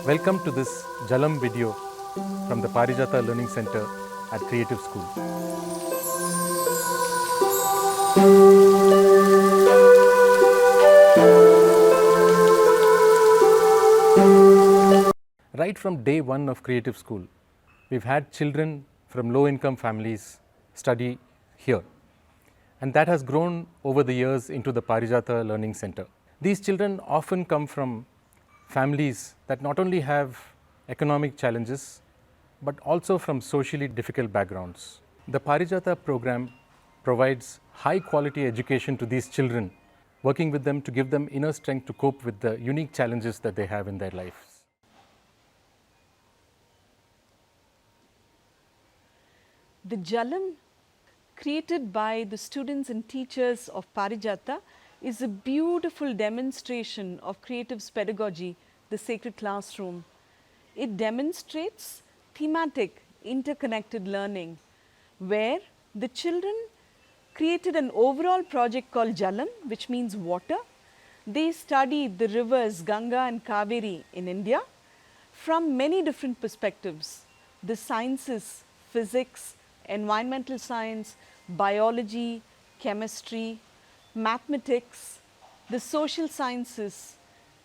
Welcome to this Jalam video from the Parijatha Learning Center at Creative School. Right from day one of Creative School, we've had children from low-income families study here. And that has grown over the years into the Parijatha Learning Center. These children often come from families that not only have economic challenges, but also from socially difficult backgrounds. The Parijatha program provides high quality education to these children, working with them to give them inner strength to cope with the unique challenges that they have in their lives. The Jalam, created by the students and teachers of Parijatha, is a beautiful demonstration of Creative's pedagogy, the sacred classroom. It demonstrates thematic interconnected learning, where the children created an overall project called Jalam, which means water. They studied the rivers Ganga and Kaveri in India from many different perspectives: the sciences, physics, environmental science, biology, chemistry, mathematics, the social sciences,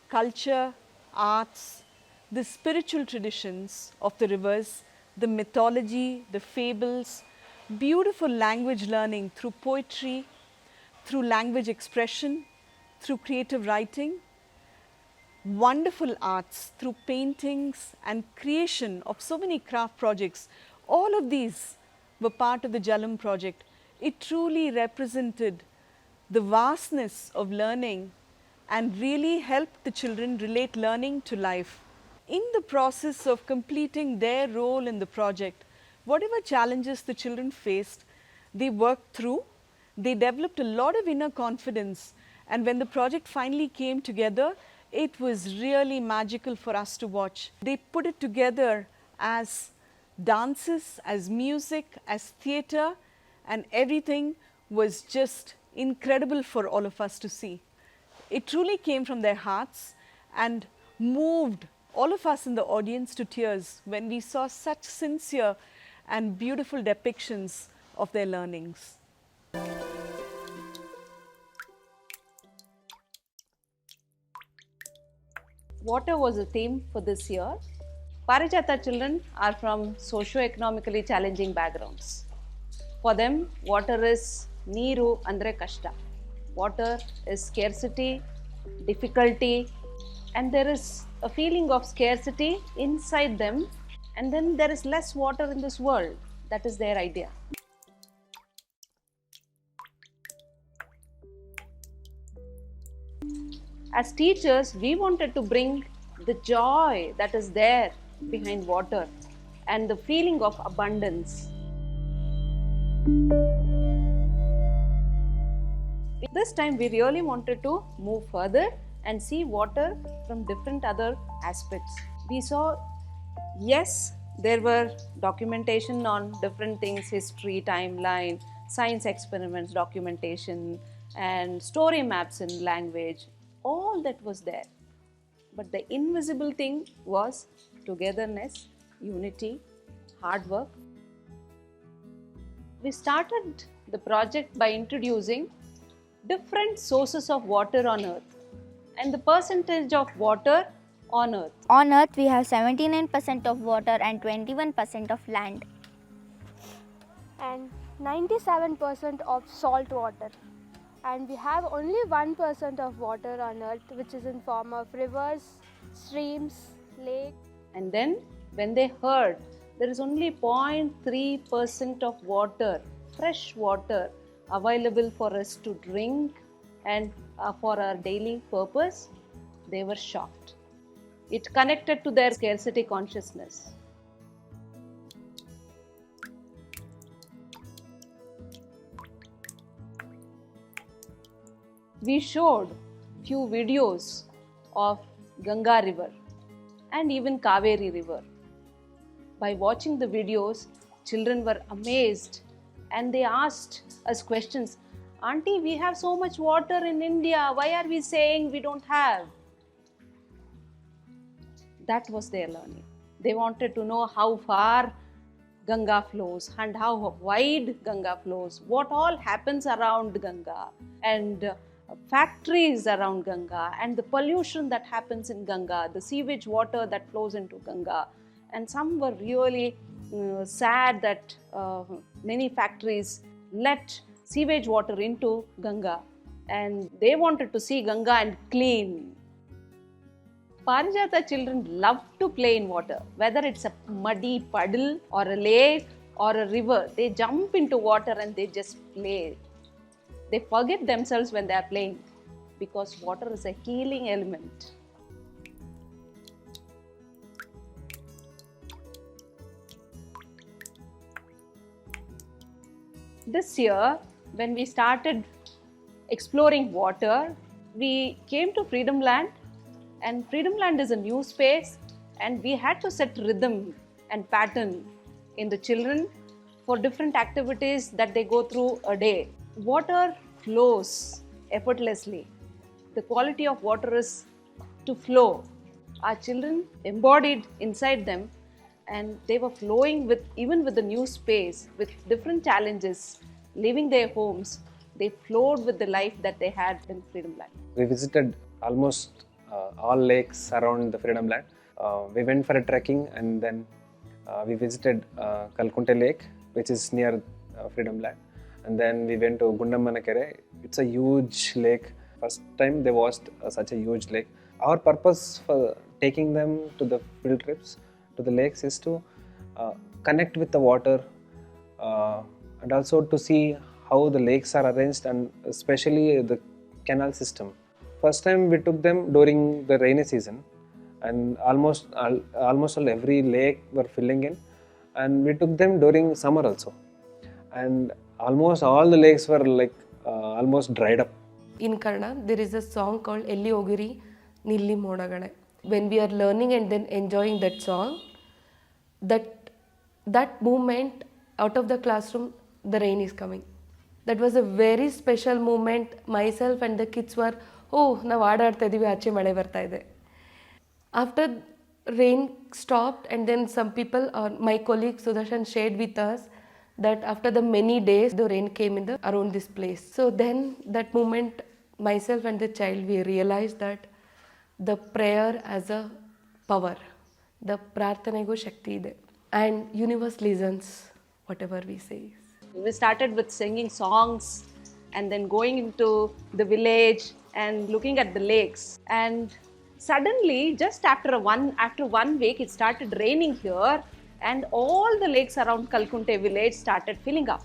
culture, arts, the spiritual traditions of the rivers, the mythology, the fables, beautiful language learning through poetry, through language expression, through creative writing, wonderful arts through paintings and creation of so many craft projects. All of these were part of the Jalam project. It truly represented the vastness of learning and really helped the children relate learning to life. In the process of completing their role in the project, whatever challenges the children faced, they worked through. They developed a lot of inner confidence, and when the project finally came together, it was really magical for us to watch. They put it together as dances, as music, as theatre, and everything was just incredible for all of us to see. It truly came from their hearts and moved all of us in the audience to tears when we saw such sincere and beautiful depictions of their learnings. Water was the theme for this year. Parijatha children are from socio-economically challenging backgrounds. For them, water is Neeru andre kashta. Water is scarcity, difficulty, and there is a feeling of scarcity inside them, and then there is less water in this world. That is their idea. As teachers, we wanted to bring the joy that is there behind water and the feeling of abundance. This time we really wanted to move further and see water from different other aspects. We saw, yes, there were documentation on different things, history, timeline, science experiments, documentation, and story maps in language. All that was there. But the invisible thing was togetherness, unity, hard work. We started the project by introducing different sources of water on earth and the percentage of water on earth. On earth we have 79% of water and 21% of land. And 97% of salt water. And we have only 1% of water on earth, which is in form of rivers, streams, lakes. And then when they heard there is only 0.3% of water, fresh water, available for us to drink and for our daily purpose, they were shocked. It connected to their scarcity consciousness. We showed few videos of Ganga river and even Kaveri river. By watching the videos, children were amazed and they asked us questions. Auntie, we have so much water in India. Why are we saying we don't have? That was their learning. They wanted to know how far Ganga flows and how wide Ganga flows, what all happens around Ganga, and factories around Ganga, and the pollution that happens in Ganga, the sewage water that flows into Ganga. And some were really sad that many factories let sewage water into Ganga, and they wanted to see Ganga and clean. Parijatha children love to play in water, whether it's a muddy puddle or a lake or a river. They jump into water and they just play. They forget themselves when they are playing because water is a healing element. This year, when we started exploring water, we came to Freedom Land, and Freedom Land is a new space, and we had to set rhythm and pattern in the children for different activities that they go through a day. Water flows effortlessly. The quality of water is to flow. Our children embodied inside them, and they were flowing with, even with the new space, with different challenges, leaving their homes. They flowed with the life that they had in Freedom Land. We visited almost all lakes around the Freedom Land. We went for a trekking, and then we visited Kalkunte Lake, which is near Freedom Land. And then we went to Gundamanakere. It's a huge lake. First time they watched such a huge lake. Our purpose for taking them to the field trips to the lakes is to connect with the water and also to see how the lakes are arranged, and especially the canal system. First time we took them during the rainy season, and almost every lake were filling in, and we took them during summer also, and almost all the lakes were like almost dried up. In Kannada, there is a song called Elli Ogiri Nilli Modagane. When we are learning and then enjoying that song, that moment out of the classroom, the rain is coming. That was a very special moment. Myself and the kids were, oh, ನಾವು ಆಡಾಡ್ತಾ ಇದೀವಿ, ಆಚೆ ಮಳೆ ಬರ್ತಾ ಇದೆ. After rain stopped, and then some people, or my colleague Sudarshan shared with us that after the many days, the rain came in around this place. So then that moment, myself and the child, we realized that the prayer has a power. The ಪ್ರಾರ್ಥನೆಗೂ ಶಕ್ತಿ ಇದೆ. And universe listens whatever we say. We started with singing songs and then going into the village and looking at the lakes. And suddenly, just after one week, it started raining here, and all the lakes around Kalkunte village started filling up.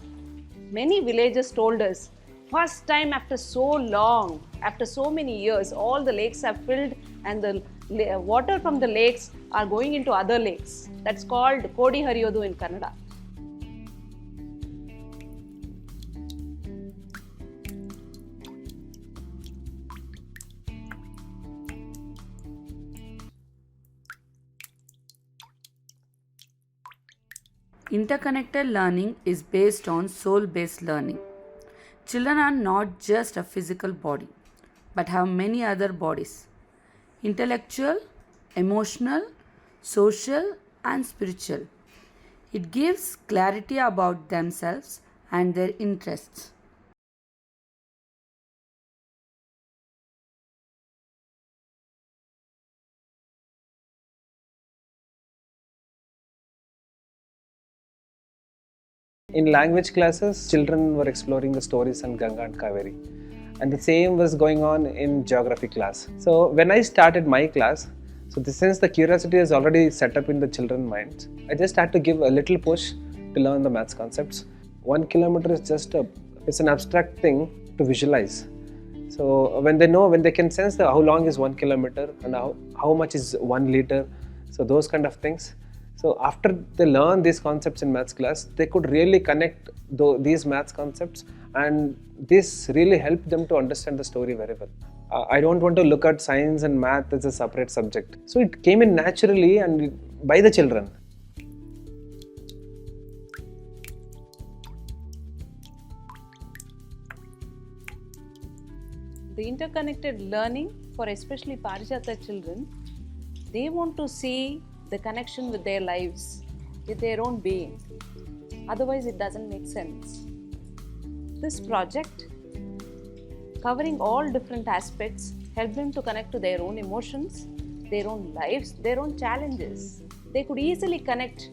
Many villagers told us, first time after so long, after so many years, all the lakes have filled, and the water from the lakes are going into other lakes. That's called Kodi Hariyodu in Kannada. Interconnected learning is based on soul-based learning. Children are not just a physical body, but have many other bodies: intellectual, emotional, social, and spiritual. It gives clarity about themselves and their interests. In language classes, children were exploring the stories on Ganga and Kaveri, and the same was going on in geography class. So when I started my class, since the curiosity is already set up in the children's minds, I just had to give a little push to learn the maths concepts. 1 kilometer is just it's an abstract thing to visualize. So when they can sense how long is 1 kilometer and how much is 1 liter, so those kind of things. So after they learn these concepts in maths class, they could really connect these maths concepts, and this really helped them to understand the story very well. I don't want to look at science and math as a separate subject. So it came in naturally and by the children. The interconnected learning for especially Parijatha children They want to see the connection with their lives, with their own being. Otherwise, it doesn't make sense. This project, covering all different aspects, helped them to connect to their own emotions, their own lives, their own challenges. They could easily connect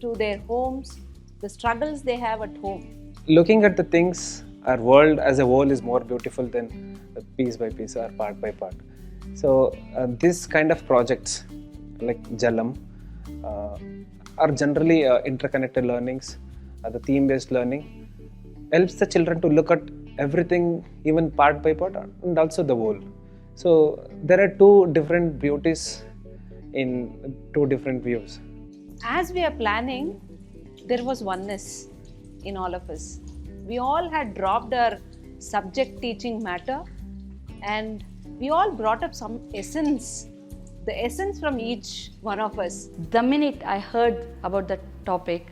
to their homes, the struggles they have at home. Looking at the things, our world as a whole is more beautiful than piece by piece or part by part. So this kind of projects like Jalam are generally interconnected learnings, the theme-based learning helps the children to look at everything even part by part and also the whole. So there are two different beauties in two different views. As we are planning, there was oneness in all of us. We all had dropped our subject teaching matter and we all brought up some essence, the essence from each one of us. The minute I heard about the topic,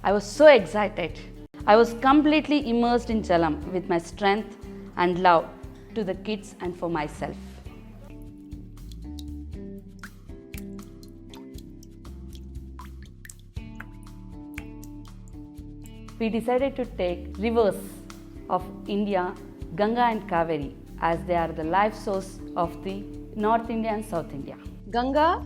I was so excited. I was completely immersed in Jalam with my strength and love to the kids and for myself. We decided to take rivers of India, Ganga and Kaveri, as they are the life source of the North India and South India. Ganga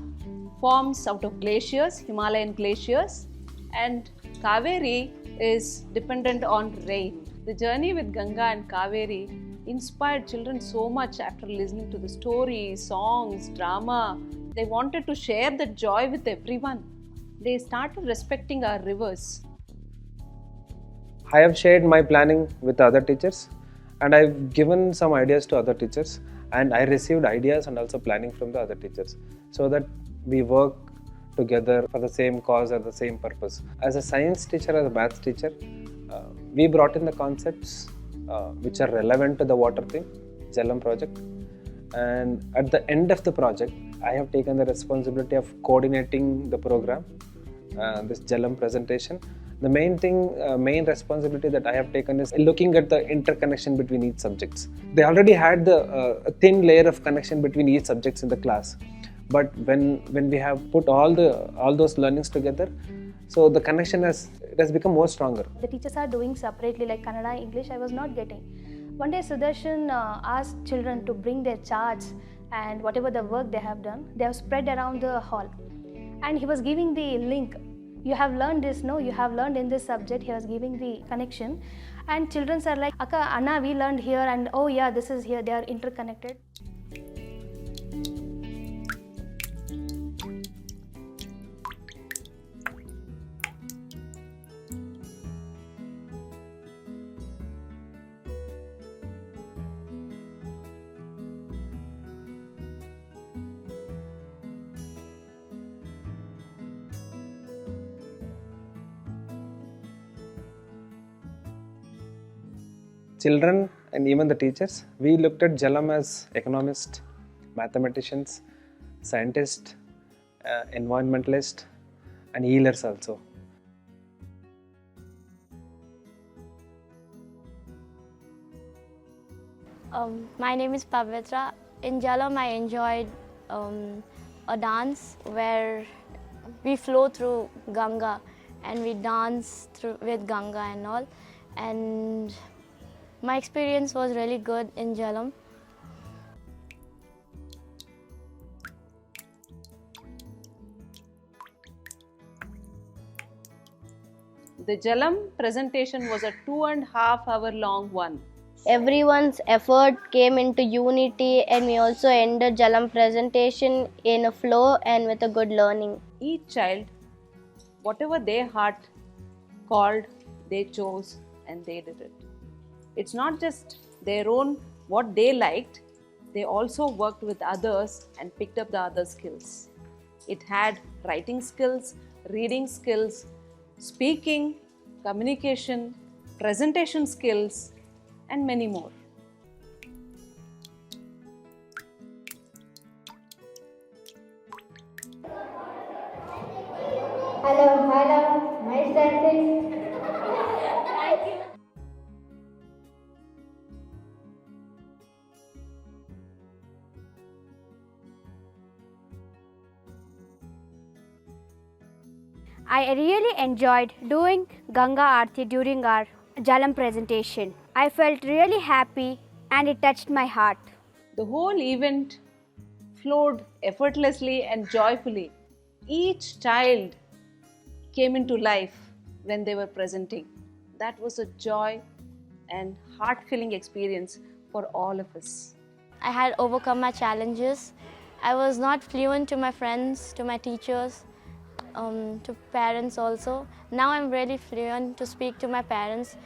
forms out of glaciers, Himalayan glaciers, and Kaveri is dependent on rain. The journey with Ganga and Kaveri inspired children so much after listening to the stories, songs, drama. They wanted to share that joy with everyone. They started respecting our rivers. I have shared my planning with other teachers and I've given some ideas to other teachers and I received ideas and also planning from the other teachers so that we work together for the same cause or the same purpose. As a science teacher, as a maths teacher, we brought in the concepts which are relevant to the water theme, Jalam project, and at the end of the project, I have taken the responsibility of coordinating the program, this Jalam presentation. The main responsibility that I have taken is looking at the interconnection between each subjects. They already had the thin layer of connection between each subjects in the class, but when we have put all those learnings together, so the connection has become more stronger. The teachers are doing separately, like Kannada, English, I was not getting. One day Sudarshan asked children to bring their charts and whatever the work they have done, they have spread around the hall. And he was giving the link. You have learned this, no? You have learned in this subject. He was giving the connection. And children are like, Akka, Anna, we learned here, and oh yeah, this is here. They are interconnected. Children and even the teachers, we looked at Jalam as economists, mathematicians, scientists, environmentalists and healers also. My name is Pavitra. In Jalam, I enjoyed a dance where we flow through Ganga and we dance with Ganga and all. And my experience was really good in Jalam. The Jalam presentation was a 2.5 hour long one. Everyone's effort came into unity, and we also ended Jalam presentation in a flow and with a good learning. Each child, whatever their heart called, they chose and they did it. It's not just their own, what they liked, they also worked with others and picked up the other skills. It had writing skills, reading skills, speaking, communication, presentation skills, and many more. Hello, nice dancing. I really enjoyed doing Ganga Aarti during our Jalam presentation. I felt really happy and it touched my heart. The whole event flowed effortlessly and joyfully. Each child came into life when they were presenting. That was a joy and heart-filling experience for all of us. I had overcome my challenges. I was not fluent to my friends, to my teachers, to parents also. Now I'm really fluent to speak to my parents.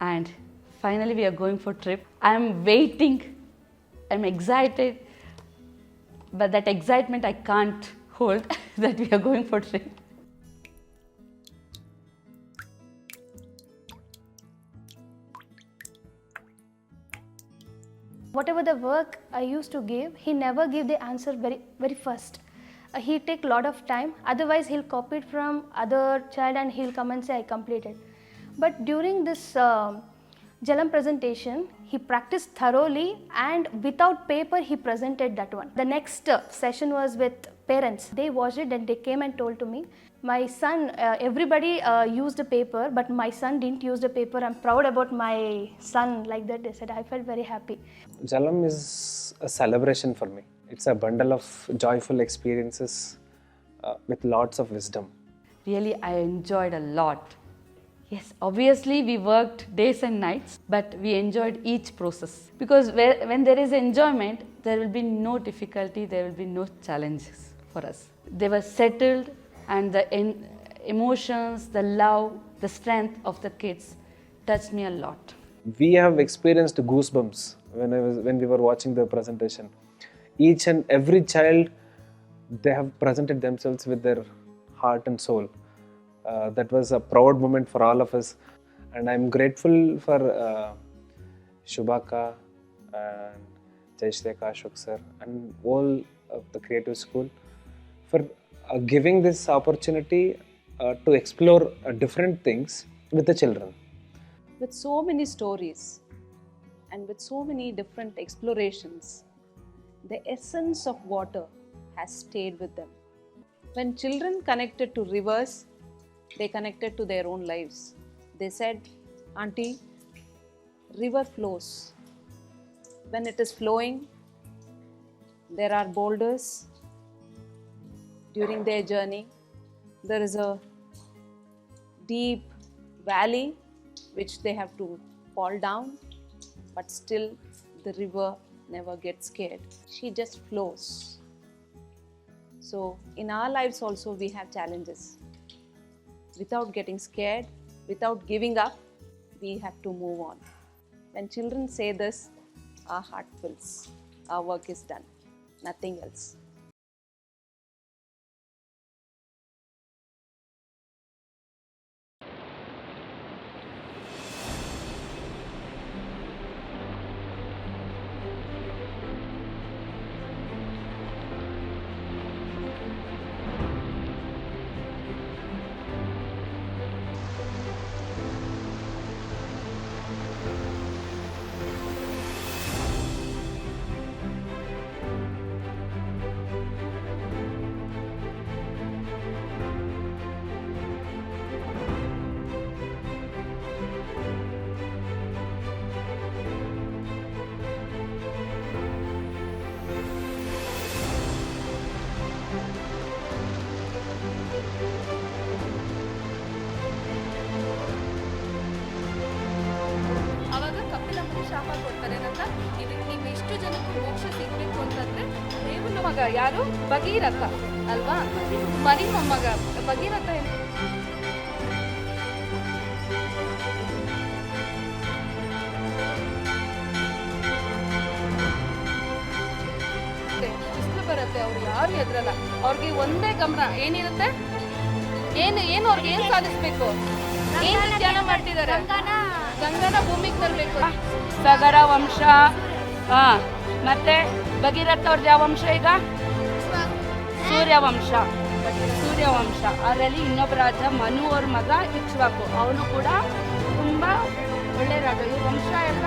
And finally we are going for trip. I am waiting, I'm excited, but that excitement I can't hold that we are going for trip. Whatever the work I used to give, he never give the answer very first. He take lot of time, otherwise he'll copy it from other child and he'll come and say I completed. But during this Jalam presentation, he practiced thoroughly and without paper he presented that one. The next session was with parents. They watched it and they came and told to me, my son, everybody used a paper, but my son didn't use the paper. I'm proud about my son, like that they said. I felt very happy. Jalam is a celebration for me. It's a bundle of joyful experiences with lots of wisdom. Really, I enjoyed a lot. Yes, obviously we worked days and nights, but we enjoyed each process. Because when there is enjoyment, there will be no difficulty, there will be no challenges for us. They were settled, and the emotions, the love, the strength of the kids touched me a lot. We have experienced goosebumps when we were watching the presentation. Each and every child, they have presented themselves with their heart and soul. That was a proud moment for all of us, and I'm grateful for Shubhaka and Jaishreka Ashok sir and all of the creative school for giving this opportunity to explore different things with the children. With so many stories and with so many different explorations, the essence of water has stayed with them. When children connected to rivers, they connected to their own lives. They said, Auntie, river flows. When it is flowing, there are boulders. During their journey, there is a deep valley which they have to fall down, but still the river never gets scared. She just flows. So in our lives also we have challenges. Without getting scared, without giving up, we have to move on. When children say this, our heart fills. Our work is done. Nothing else. ಏನಂತ ಇದಕ್ಕೆ ನೀವು ಎಷ್ಟು ಜನಕ್ಕೆ ಮೋಕ್ಷ ಸಿಗಬೇಕು ಅಂತಂದರೆ ದೇವನ ಮಗ ಯಾರು ಭಗೀರಥ ಅಲ್ವಾ ಮರಿ ಮೊಮ್ಮಗ ಭಗೀರಥ ಏನು ಬಿಸಿಲು ಬರುತ್ತೆ ಅವ್ರು ಯಾರು ಎದ್ರಲ್ಲ ಅವ್ರಿಗೆ ಒಂದೇ ಗಮನ ಏನಿರುತ್ತೆ ಏನು ಅವ್ರಿಗೆ ಏನು ಸಾಧಿಸ್ಬೇಕು ಏನು ಧ್ಯಾನ ಮಾಡ್ತಿದ್ದಾರೆ ಗಂಗನ ಭೂಮಿಗೆ ತರಬೇಕು ಸಗರ ವಂಶ ಮತ್ತೆ ಭಗೀರಥ ಅವ್ರದ್ದು ಯಾವ ವಂಶ ಈಗ ಸೂರ್ಯವಂಶ ಅದರಲ್ಲಿ ಇನ್ನೊಬ್ಬ ರಾಜ ಮನು ಅವ್ರ ಮಗ ಇಕ್ಷ್ವಾಕು ಅವನು ಕೂಡ ತುಂಬ ಒಳ್ಳೆ ರಾಜ ಈ ವಂಶ ಎಲ್ಲ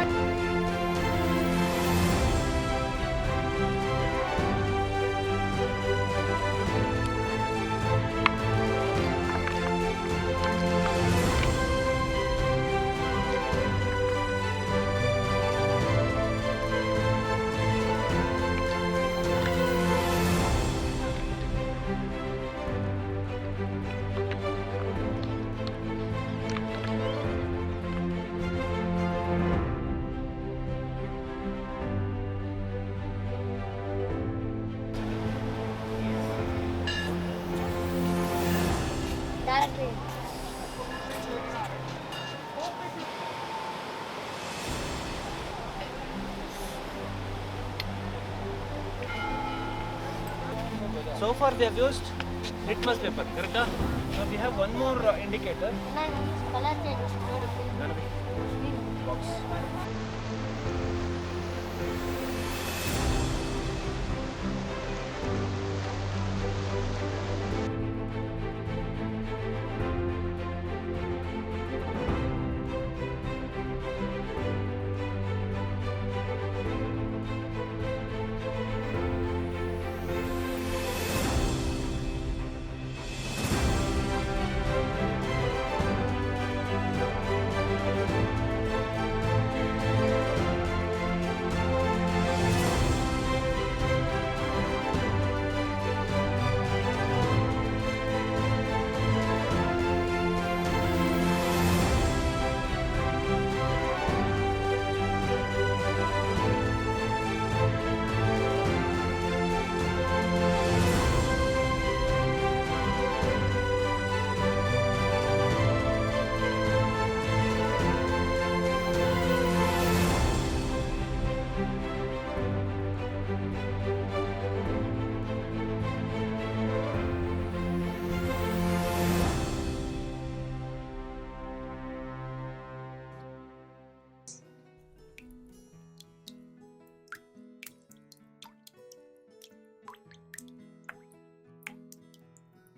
So far they have used litmus paper, correct? Now we have one more indicator. Box.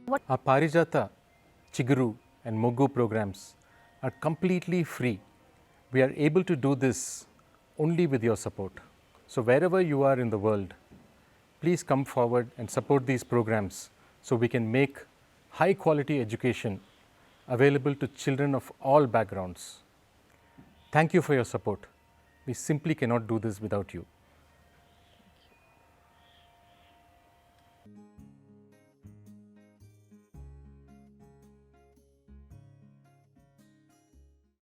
Our Parijatha, Chiguru and Mogu programs are completely free. We are able to do this only with your support. So wherever you are in the world, please come forward and support these programs so we can make high quality education available to children of all backgrounds. Thank you for your support. We simply cannot do this without you.